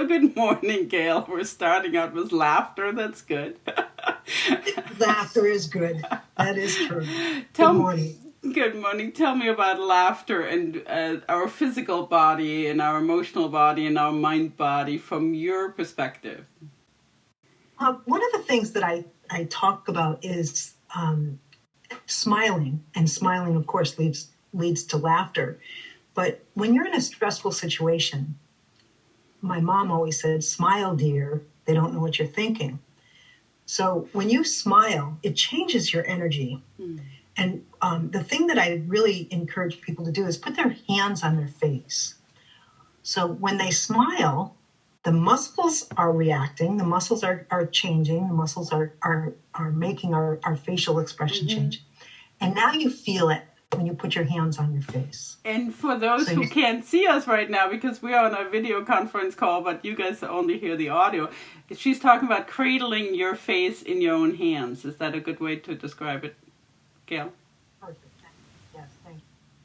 Good morning, Gail. We're starting out with laughter. That's good. Laughter is good. That is true. Good morning. Good morning. Tell me about laughter and our physical body and our emotional body and our mind body from your perspective. One of the things that I talk about is smiling. And smiling, of course, leads to laughter. But when you're in a stressful situation, my mom always said, smile, dear. They don't know what you're thinking. So when you smile, it changes your energy. And the thing that I really encourage people to do is put their hands on their face. So when they smile, the muscles are reacting, the muscles are changing, the muscles are making our facial expression change. And now you feel it when you put your hands on your face. And for those who can't see us right now, because we are on a video conference call, but you guys only hear the audio, she's talking about cradling your face in your own hands. Is that a good way to describe it, Gail? Perfect. Yes, thank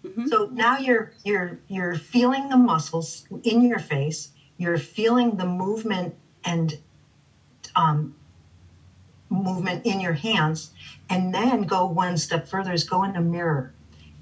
you. So now you're feeling the muscles in your face. You're feeling the movement and movement in your hands, and then go one step further is go in a mirror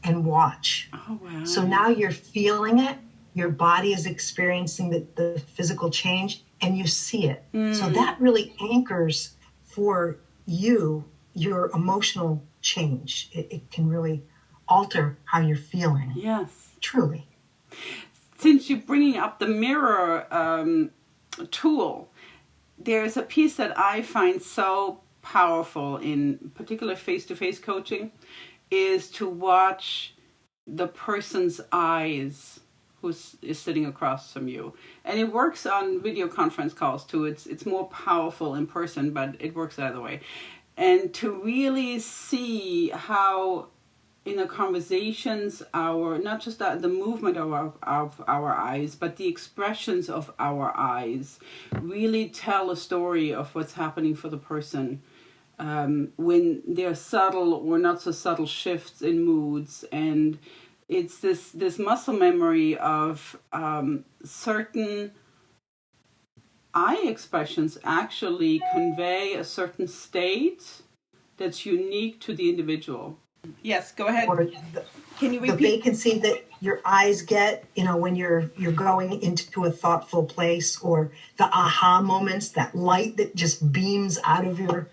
and watch. Oh, wow. So now you're feeling it. Your body is experiencing the physical change, and you see it. So that really anchors for you your emotional change. It can really alter how you're feeling. Yes. Truly. Since you're bringing up the mirror tool, there's a piece that I find so powerful in particular face-to-face coaching is to watch the person's eyes who is sitting across from you. And it works on video conference calls too. It's more powerful in person, but it works either way. And to really see how in the conversations, not just the movement of our eyes, but the expressions of our eyes really tell a story of what's happening for the person. When there are subtle or not so subtle shifts in moods, and it's this muscle memory of certain eye expressions actually convey a certain state that's unique to the individual. Yes, go ahead. Can you repeat? The vacancy that your eyes get, when you're going into a thoughtful place, or the aha moments, that light that just beams out of your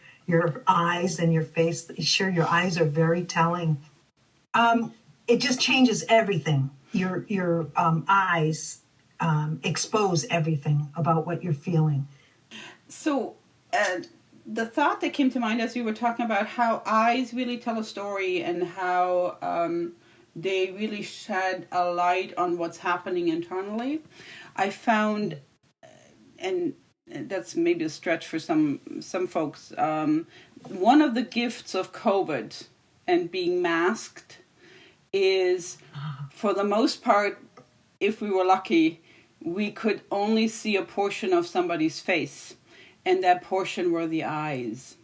eyes and your face. Sure, your eyes are very telling. It just changes everything. Your eyes expose everything about what you're feeling. So the thought that came to mind as you were talking about how eyes really tell a story and how they really shed a light on what's happening internally, I found, and that's maybe a stretch for some folks, one of the gifts of COVID and being masked is, for the most part, if we were lucky, we could only see a portion of somebody's face, and that portion were the eyes.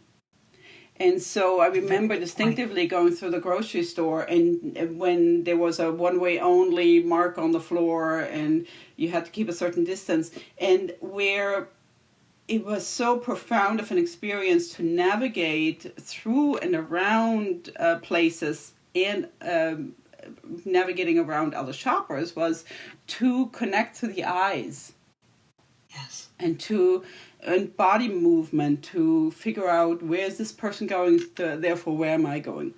And so I remember distinctively going through the grocery store, and when there was a one-way only mark on the floor and you had to keep a certain distance, and where it was so profound of an experience to navigate through and around places and navigating around other shoppers was to connect to the eyes. Yes. And body movement to figure out, where is this person going, therefore where am I going?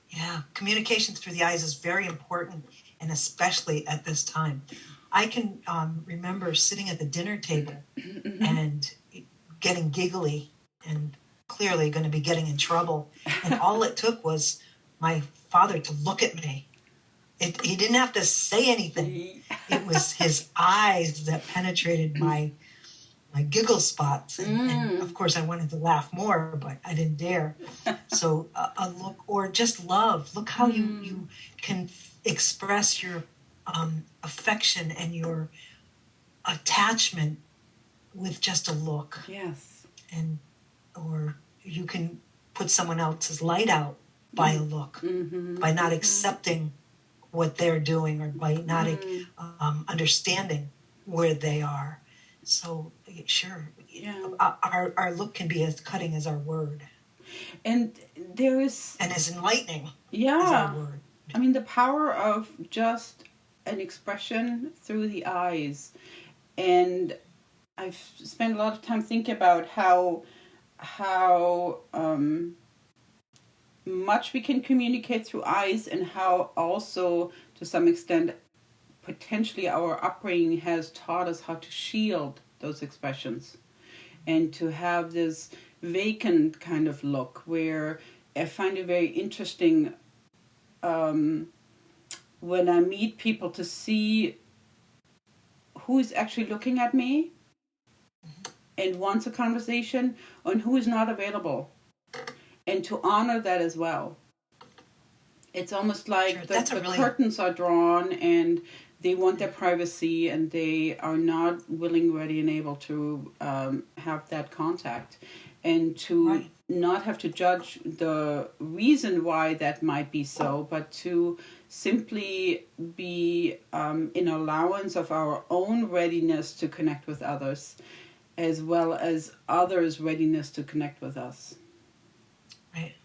Yeah, communication through the eyes is very important, and especially at this time. I can remember sitting at the dinner table and getting giggly and clearly going to be getting in trouble. And all it took was my father to look at me. He didn't have to say anything. It was his eyes that penetrated my giggle spots. And of course I wanted to laugh more, but I didn't dare. So a look, or just love. Look how you can express your affection and your attachment with just a look. Yes. Or you can put someone else's light out by a look, by not accepting what they're doing, or by not understanding where they are. So sure, Yeah. our look can be as cutting as our word, And there is, and as enlightening as our yeah, word. I mean, the power of just an expression through the eyes. And I've spent a lot of time thinking about how much we can communicate through eyes, and how also, to some extent, potentially our upbringing has taught us how to shield those expressions and to have this vacant kind of look, where I find it very interesting when I meet people to see who is actually looking at me and wants a conversation and who is not available, and to honor that as well. It's almost like Sure, the curtains are drawn and they want their privacy, and they are not willing, ready, and able to have that contact, and to not have to judge the reason why that might be so, but to simply be in allowance of our own readiness to connect with others, as well as others' readiness to connect with us. Right.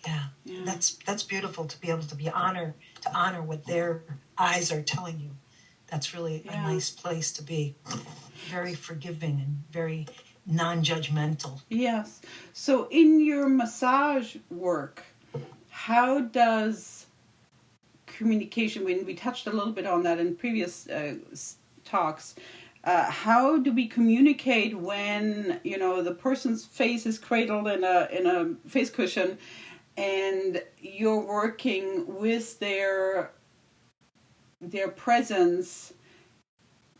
Yeah. That's beautiful, to be able to honor what their eyes are telling you. That's really a nice place to be. Very forgiving and very non-judgmental. Yes. So in your massage work, how does communication, when we touched a little bit on that in previous talks, how do we communicate when, the person's face is cradled in a face cushion, and you're working with their presence,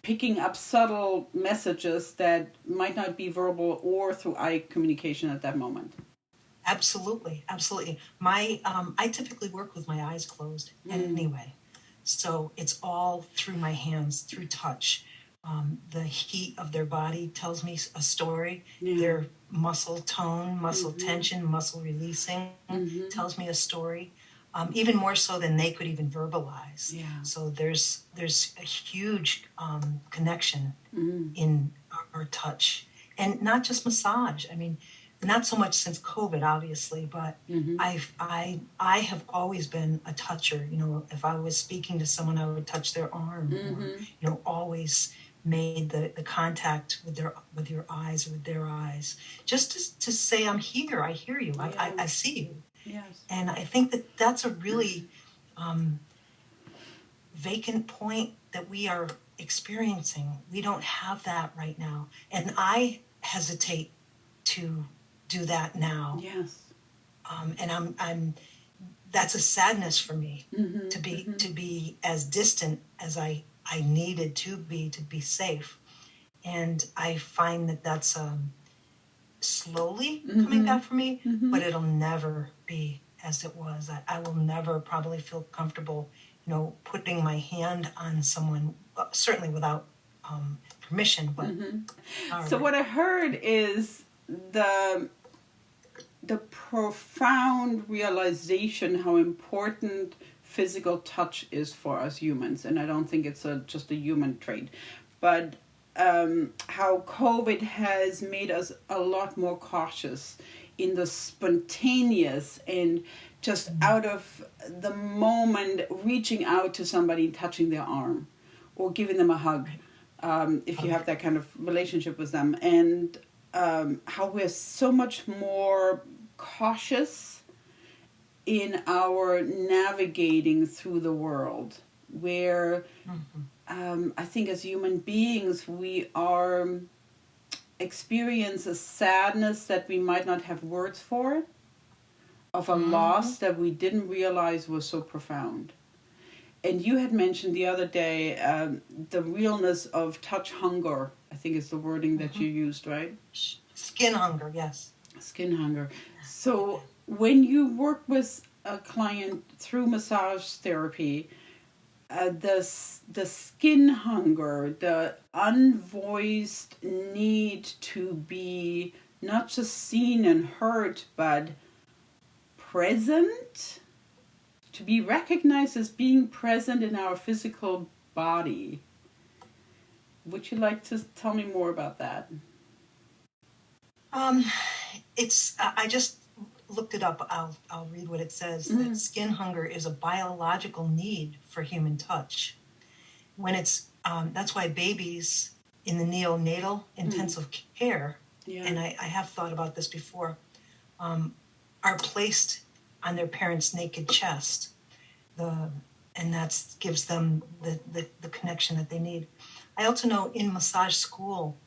picking up subtle messages that might not be verbal or through eye communication at that moment? Absolutely. I typically work with my eyes closed anyway. So it's all through my hands, through touch. The heat of their body tells me a story. Their muscle tone, muscle tension, muscle releasing tells me a story. Even more so than they could even verbalize. Yeah. So there's a huge connection in our touch, and not just massage. I mean, not so much since COVID, obviously, but I have always been a toucher. If I was speaking to someone, I would touch their arm. Or, always made the contact with your eyes or with their eyes, just to say, I'm here, I hear you, I see you. Yes. And I think that that's a really vacant point that we are experiencing. We don't have that right now, and I hesitate to do that now. Yes. And I'm that's a sadness for me to be as distant as I needed to be safe. And I find that that's slowly coming back for me, but it'll never be as it was. I will never probably feel comfortable, putting my hand on someone, certainly without permission. But So what I heard is the profound realization how important physical touch is for us humans, and I don't think it's just a human trait, but how COVID has made us a lot more cautious in the spontaneous and just out of the moment reaching out to somebody, touching their arm or giving them a hug, if you have that kind of relationship with them, and how we're so much more cautious in our navigating through the world, where I think as human beings we are experience a sadness that we might not have words for, of a loss that we didn't realize was so profound. And you had mentioned the other day the realness of touch hunger, I think is the wording that you used, right? Skin hunger, yes. Skin hunger. So when you work with a client through massage therapy, the skin hunger, the unvoiced need to be not just seen and heard, but present, to be recognized as being present in our physical body. Would you like to tell me more about that? Um, I just looked it up. I'll read what it says. That skin hunger is a biological need for human touch. When it's that's why babies in the neonatal intensive care, and I have thought about this before, are placed on their parents' naked chest. And that gives them the connection that they need. I also know in massage school,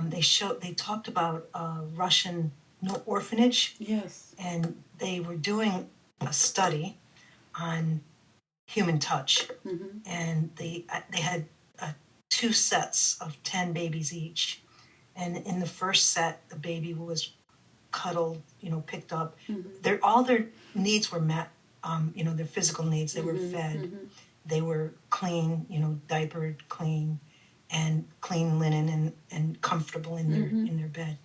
they talked about Russian orphanage. Yes. And they were doing a study on human touch, and they had 2 sets of 10 babies each. And in the first set, the baby was cuddled, picked up. All their needs were met. Their physical needs. They were fed. They were clean, diapered, clean, and clean linen and comfortable in their bed.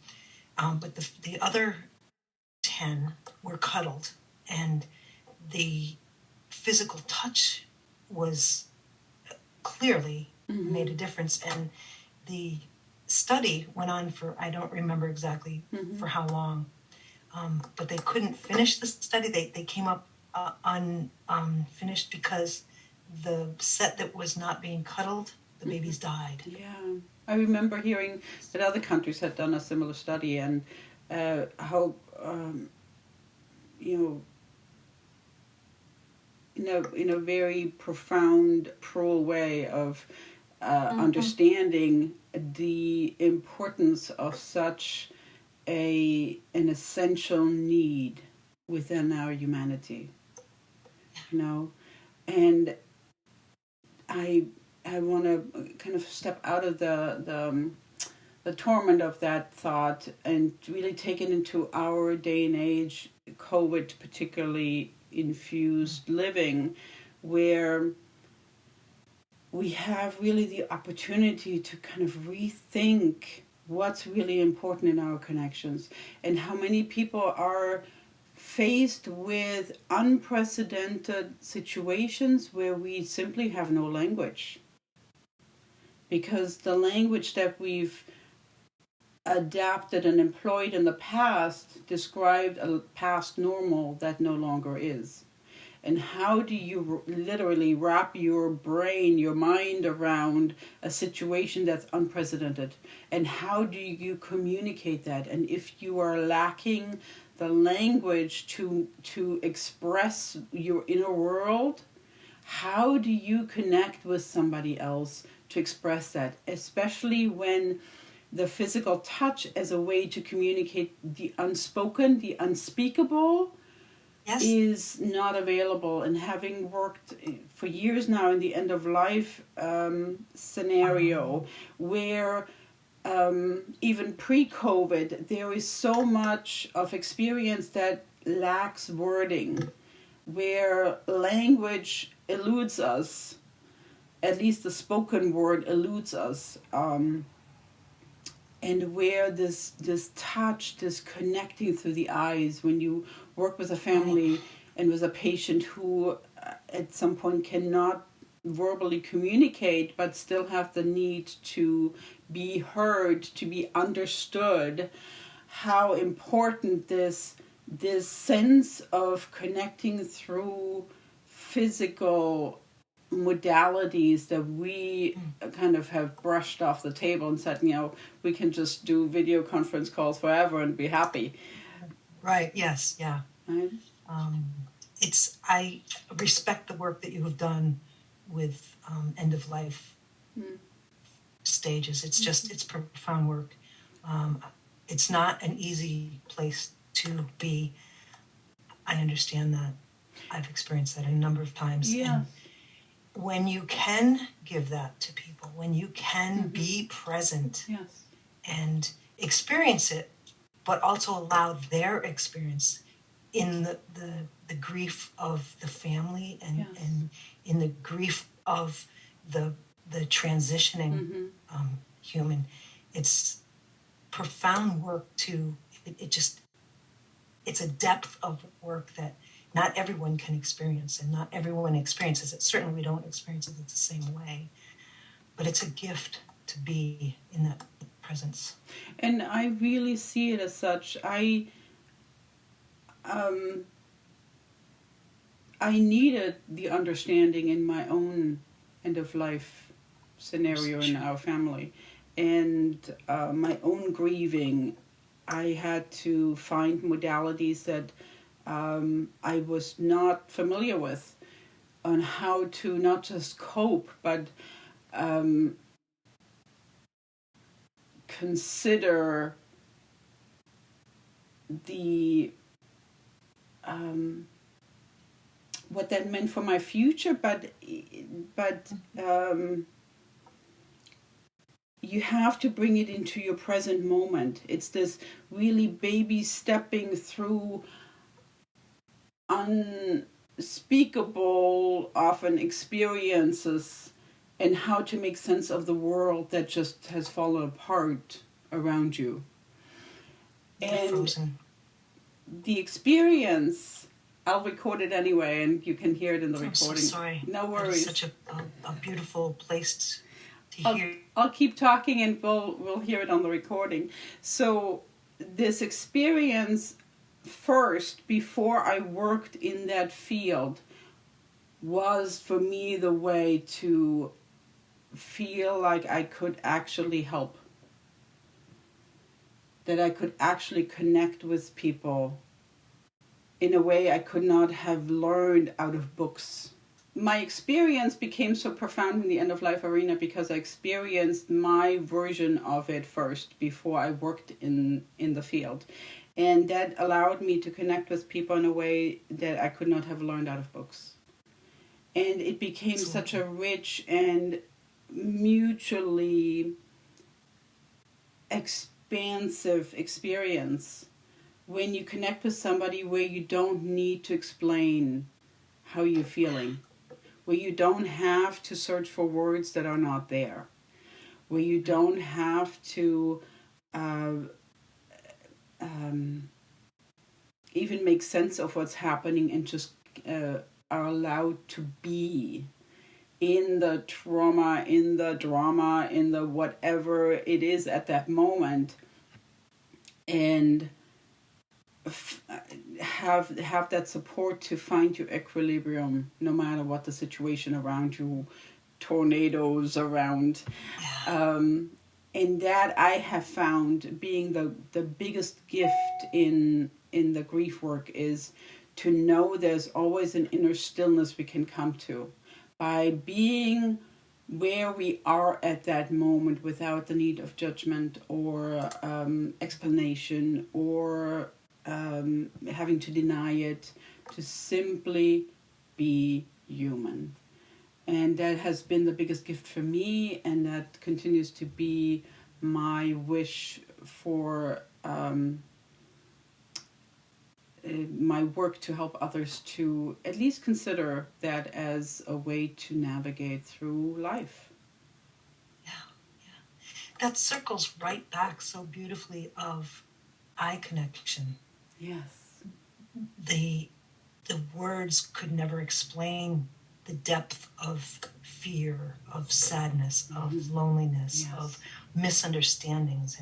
But the other 10 were cuddled, and the physical touch was clearly made a difference. And the study went on for, I don't remember exactly for how long, but they couldn't finish the study. They came up unfinished because the set that was not being cuddled, the babies died. Yeah, I remember hearing that other countries had done a similar study, and how in a very profound, cruel way of understanding the importance of such an essential need within our humanity. And I want to kind of step out of the torment of that thought and really take it into our day and age, COVID particularly infused living, where we have really the opportunity to kind of rethink what's really important in our connections, and how many people are faced with unprecedented situations where we simply have no language, because the language that we've adapted and employed in the past described a past normal that no longer is. And how do you literally wrap your brain, your mind around a situation that's unprecedented? And how do you communicate that? And if you are lacking the language to express your inner world, how do you connect with somebody else to express that? Especially when the physical touch as a way to communicate the unspoken, the unspeakable, is not available. And having worked for years now in the end of life scenario, where even pre-COVID, there is so much of experience that lacks wording, where language eludes us, at least the spoken word eludes us, and where this touch, this connecting through the eyes, when you work with a family and with a patient who at some point cannot verbally communicate but still have the need to be heard, to be understood, how important this sense of connecting through physical modalities that we kind of have brushed off the table and said, we can just do video conference calls forever and be happy. Right. Yes. Yeah. Right. I respect the work that you have done with end of life stages. It's just, it's profound work. It's not an easy place to be. I understand that. I've experienced that a number of times. Yeah. And when you can give that to people, when you can be present and experience it, but also allow their experience in the grief of the family and in the grief of the transitioning human, it's profound work too. It's a depth of work that not everyone can experience, and not everyone experiences it. Certainly we don't experience it the same way, but it's a gift. to be in that presence. And I really see it as such. I needed the understanding in my own end of life scenario in our family, and my own grieving. I had to find modalities that I was not familiar with on how to not just cope, but consider the what that meant for my future, but you have to bring it into your present moment. It's this really baby stepping through unspeakable, often experiences, and how to make sense of the world that just has fallen apart around you. And frozen. The experience, I'll record it anyway, and you can hear it in the I'm recording. so sorry. No worries. That is such a beautiful place to hear. I'll keep talking, and we'll hear it on the recording. So this experience first, before I worked in that field, was for me the way to feel like I could actually help. That I could actually connect with people in a way I could not have learned out of books. My experience became so profound in the end-of-life arena because I experienced my version of it first before I worked in the field. And that allowed me to connect with people in a way that I could not have learned out of books. And it became such a rich and mutually expansive experience when you connect with somebody where you don't need to explain how you're feeling, where you don't have to search for words that are not there, where you don't have to even make sense of what's happening and just are allowed to be in the trauma, in the drama, in the whatever it is at that moment, and have that support to find your equilibrium no matter what the situation around you, tornadoes around. And that I have found being the biggest gift in the grief work is to know there's always an inner stillness we can come to by being where we are at that moment without the need of judgment or explanation or having to deny it, to simply be human. And that has been the biggest gift for me, and that continues to be my wish for my work to help others to at least consider that as a way to navigate through life. Yeah. That circles right back so beautifully of eye connection. Yes. The words could never explain the depth of fear, of sadness, of loneliness, of misunderstandings,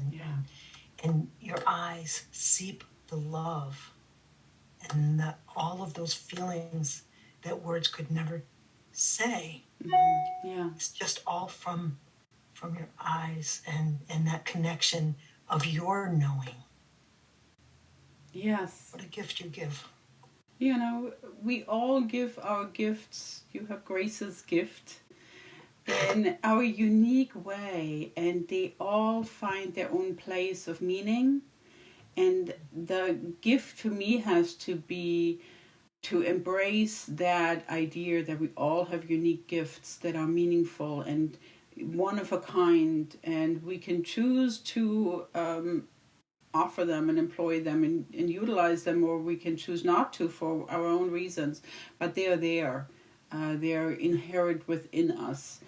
and your eyes seep the love and all of those feelings that words could never say. Yeah. It's just all from your eyes and that connection of your knowing. Yes. What a gift you give. You know, we all give our gifts. You have Grace's gift in our unique way, and they all find their own place of meaning. And the gift for me has to be to embrace that idea that we all have unique gifts that are meaningful and one of a kind, and we can choose to offer them and employ them and utilize them, or we can choose not to for our own reasons, but they are there. They are inherent within us.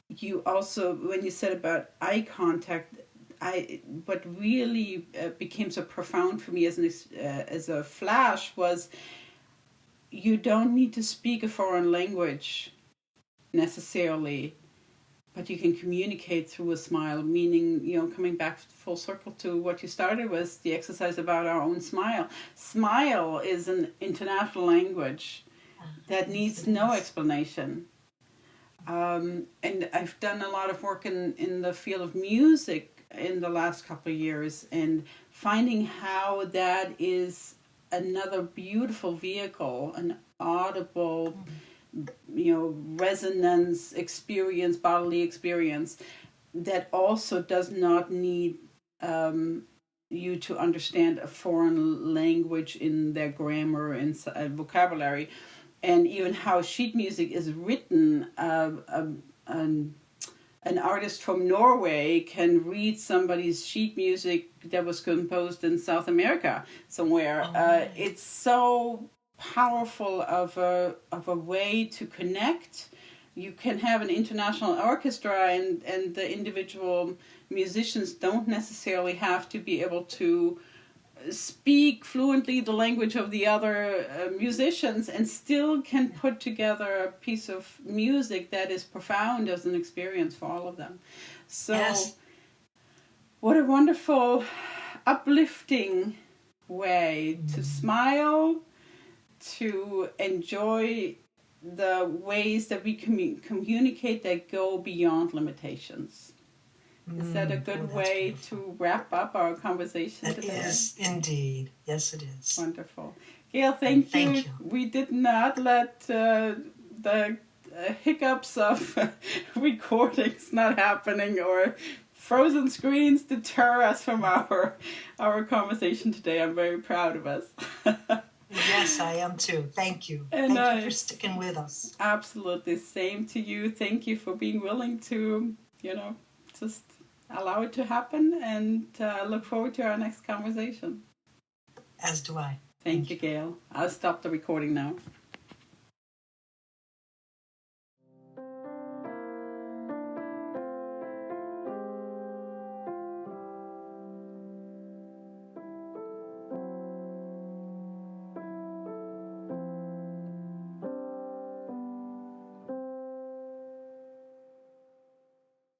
You also, when you said about eye contact, what really became so profound for me as a flash was you don't need to speak a foreign language necessarily but you can communicate through a smile, meaning, coming back full circle to what you started with, the exercise about our own smile. Smile is an international language that needs no explanation. And I've done a lot of work in the field of music in the last couple of years, and finding how that is another beautiful vehicle, an audible, resonance experience, bodily experience, that also does not need you to understand a foreign language in their grammar and vocabulary. And even how sheet music is written, an artist from Norway can read somebody's sheet music that was composed in South America somewhere. It's so powerful of a way to connect. You can have an international orchestra, and the individual musicians don't necessarily have to be able to speak fluently the language of the other musicians, and still can put together a piece of music that is profound as an experience for all of them. So yes. What a wonderful, uplifting way to smile, to enjoy the ways that we communicate that go beyond limitations. Is that a good way beautiful. to wrap up our conversation today? It is indeed. Yes, it is. Wonderful. Gail, thank you. We did not let the hiccups of recordings not happening or frozen screens deter us from our conversation today. I'm very proud of us. Yes, I am too. Thank you. And thank you for sticking with us. Absolutely. Same to you. Thank you for being willing to, just allow it to happen, and look forward to our next conversation. As do I. Thank you, Gail. I'll stop the recording now.